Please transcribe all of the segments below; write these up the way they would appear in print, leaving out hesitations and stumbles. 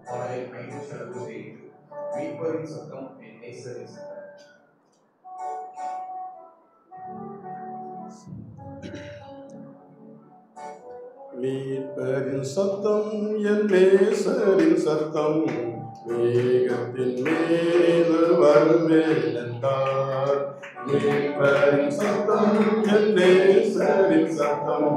பாடலை மைந்தேஸ்வரத்து செய்து மீட்பரின் சத்தம் என் நேசரின் சத்தம். மீட்பரின் சத்தம் என் நேசரின் சத்தம் மேகத்தின் மீது வருவேன் என்றார். மீட்பரின் சத்தம் என் நேசரின் சத்தம்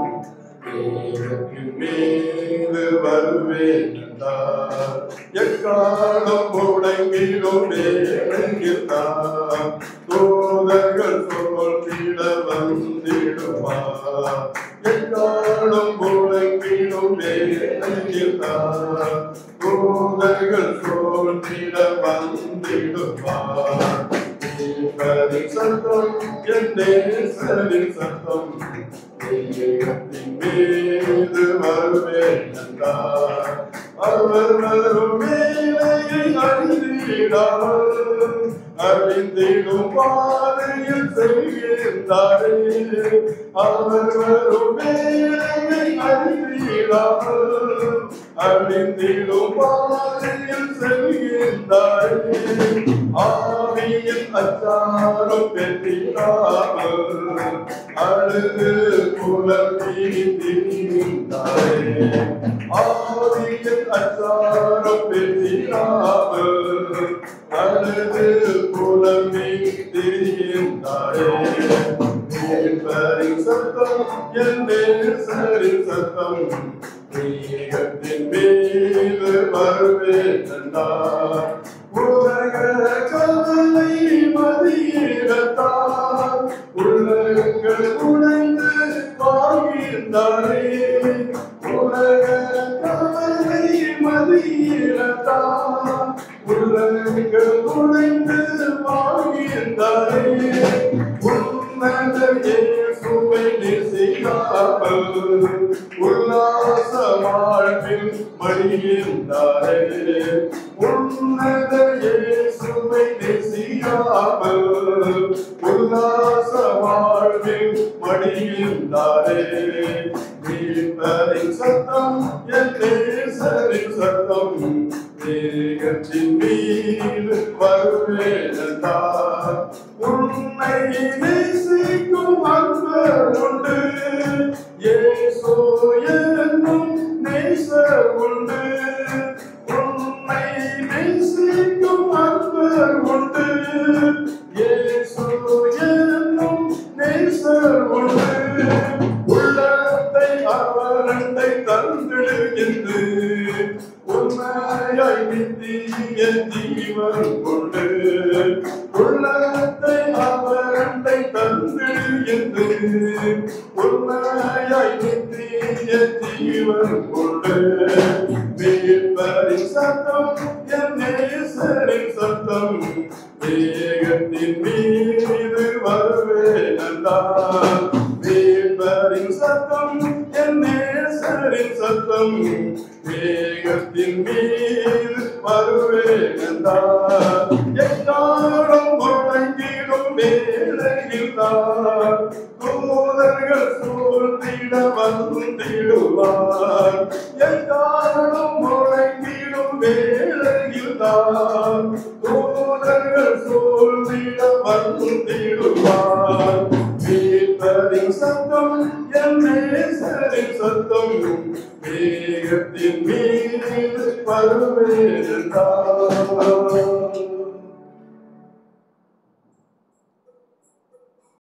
மேகத்தின் மீது வருவேன் என்றார். எக்காலம் முடங்கிடும் நேரங்கில்தான் தூதர்கள் சொல்லிட வந்திடுவார். எக்காலம் முடங்கிடும் நேரங்கில்தான் தூதர்கள் சொல்லிட வந்திடுவார். மீட்பரின் சத்தம் என் நேசரின் சத்தம் மேகத்தின் மீது வருவேன் என்றார். அவர் வரும் வேளையை அறிந்திடாமல் அறிந்திடும் பாதையில் செல்கின்றாரே. அவர் வரும் வேளையை அறிந்திடாமல் அறிந்திடும் பாதையில் செல்கின்றாரே. ஆவியின் அச்சாரம் பெற்றிடாமல் அழுது புலம்பி திரிந்தாரே. ஆவியின் அச்சாரம் பெற்றிடாமல் அழுது புலம்பி திரிந்தாரே. மீட்பரின் சத்தம் என் நேசரின் சத்தம் மேகத்தின் மீது வருவேன் என்றார். உலக கவலை மதியிடத்தால் உள்ளங்கள் உடைந்து வாழ்கின்றாரே. உலக கவலை மதியிடத்தால் உள்ளங்கள் உடைந்து வாழ்கின்றாரே. உன்னத இயேசுவை நேசிக்காமல் உல்லாச வாழ்வில் மடிகின்றாரே. உன்னத இயேசுவை நேசிக்காமல் உல்லாச வாழ்வில் மடிகின்றாரே. மீட்பரின் சத்தம் என் நேசரின் சத்தம் மேகத்தின் மீது வருவேன் என்றார். உன்னை நேசிக்கும் அன்பர் உண்டு, இயேசு என்னும் நேசர் உண்டு. உன்னை நேசிக்கும் அன்பர் உண்டு, இயேசு என்னும் நேசர் உண்டு. உள்ளத்தை அவரண்டை தந்திடுகின்று உண்மையாய் நித்திய ஜீவன் கொண்டு. உள்ளத்தை அவரண்டை தந்திடுகின்று உண்மையாய் நித்திய ஜீவன் கொண்டு. மீட்பரின் சத்தம் என் நேசரின் சத்தம் மேகத்தின் மீது வருவேன் என்றார். மீட்பரின் சத்தம் என் நேசரின் சத்தம் மேகத்தின் மீது வருவேன் என்றார். எக்காலம் முழங்கிடும் வேளையில்தான் தூதர்கள் சூழ்ந்திட வந்திடுவார். எக்காலம் முழங்கிடும் வேளையில்தான் தூதர்கள் சூழ்ந்திட வந்திடுவார். மீட்பரின் சத்தம் என் நேசரின் சத்தம் மேகத்தின் மீது வருவேன் என்றார்.